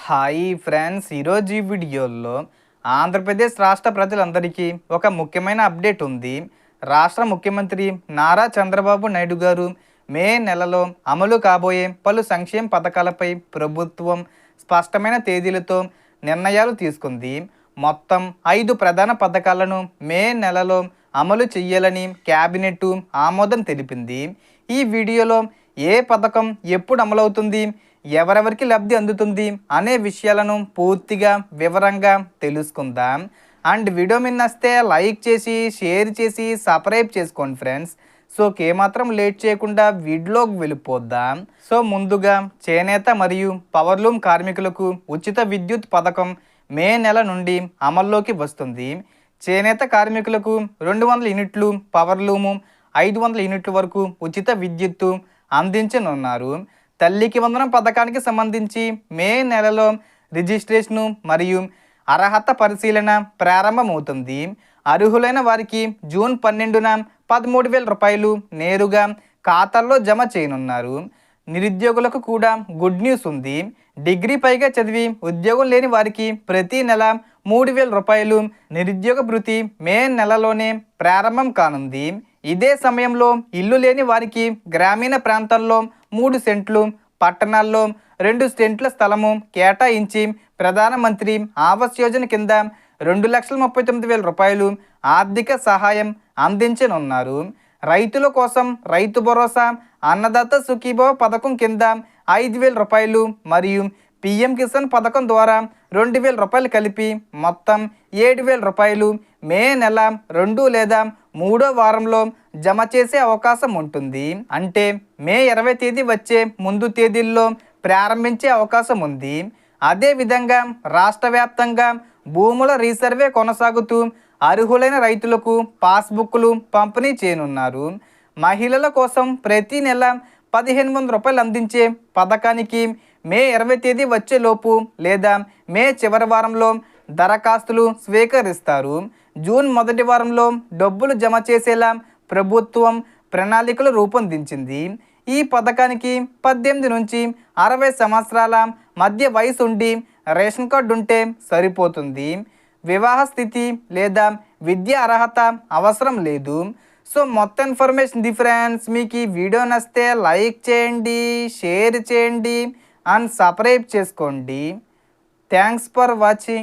Hi friends, ఈరోజు ఈ వీడియోలో ఆంధ్రప్రదేశ్ రాష్ట్ర ప్రజలందరికీ ఒక ముఖ్యమైన అప్డేట్ ఉంది. రాష్ట్ర ముఖ్యమంత్రి నారా చంద్రబాబు నాయుడు గారు మే నెలలో అమలు కాబోయే పలు సంక్షేమ పథకాలపై ప్రభుత్వం స్పష్టమైన తేదీలతో నిర్ణయాలు తీసుకుంది. మొత్తం 5 ప్రధాన పథకాలను మే నెలలో అమలు చేయాలని కేబినెట్ ఆమోదం తెలిపింది. ఈ వీడియోలో ఏ పథకం ఎప్పుడు అమలవుతుంది, ఎవరెవరికి లబ్ధి అందుతుంది అనే విషయాలను పూర్తిగా వివరంగా తెలుసుకుందాం. అండ్ వీడియో మీద నచ్చితే లైక్ చేసి షేర్ చేసి సబ్స్క్రైబ్ చేసుకోండి ఫ్రెండ్స్. సో ఏమాత్రం లేట్ చేయకుండా వీడియోకి వెళ్ళిపోద్దాం. సో ముందుగా చేనేత మరియు పవర్లూమ్ కార్మికులకు ఉచిత విద్యుత్ పథకం మే నెల నుండి అమల్లోకి వస్తుంది. చేనేత కార్మికులకు 200 యూనిట్లు, పవర్లూము 500 యూనిట్ల వరకు ఉచిత విద్యుత్తు అందించనున్నారు. తల్లికి వందనం పథకానికి సంబంధించి మే నెలలో రిజిస్ట్రేషను మరియు అర్హత పరిశీలన ప్రారంభమవుతుంది. అర్హులైన వారికి జూన్ 12న 13,000 రూపాయలు నేరుగా ఖాతాల్లో జమ చేయనున్నారు. నిరుద్యోగులకు కూడా గుడ్ న్యూస్ ఉంది. డిగ్రీ పైగా చదివి ఉద్యోగం లేని వారికి ప్రతి నెల 3,000 రూపాయలు నిరుద్యోగ భృతి మే నెలలోనే ప్రారంభం కానుంది. ఇదే సమయంలో ఇల్లు లేని వారికి గ్రామీణ ప్రాంతాల్లో 3 సెంట్లు, పట్టణాల్లో 2 సెంట్ల స్థలము కేటాయించి ప్రధానమంత్రి ఆవాస్ యోజన కింద 2,39,000 రూపాయలు ఆర్థిక సహాయం అందించనున్నారు. రైతుల కోసం రైతు భరోసా, అన్నదాత సుఖీభవ పథకం కింద 5,000 రూపాయలు మరియు పిఎం కిసాన్ పథకం ద్వారా 2,000 రూపాయలు కలిపి మొత్తం 7,000 రూపాయలు మే నెల 2 లేదా 3వ వారంలో జమ చేసే అవకాశం ఉంటుంది. అంటే మే 20 తేదీ వచ్చే ముందు తేదీల్లో ప్రారంభించే అవకాశం ఉంది. అదేవిధంగా రాష్ట్ర వ్యాప్తంగా భూముల రీసర్వే కొనసాగుతూ అర్హులైన రైతులకు పాస్బుక్లు పంపిణీ చేయనున్నారు. మహిళల కోసం ప్రతి నెల 1,500 రూపాయలు అందించే పథకానికి మే 20 తేదీ వచ్చేలోపు లేదా మే చివరి వారంలో దరఖాస్తులు స్వీకరిస్తారు. జూన్ మొదటి వారంలో డబ్బులు జమ చేసేలా ప్రభుత్వం ప్రణాళికలు రూపొందించింది. ఈ పథకానికి 18 నుంచి 60 సంవత్సరాల మధ్య వయసు ఉండి రేషన్ కార్డు ఉంటే సరిపోతుంది. వివాహ స్థితి లేదా విద్యా అర్హత అవసరం లేదు. సో మొత్తం ఇన్ఫర్మేషన్ ఫ్రెండ్స్. మీకు ఈ వీడియో నచ్చితే లైక్ చేయండి, షేర్ చేయండి అండ్ సబ్స్క్రైబ్ చేసుకోండి. Thanks for watching.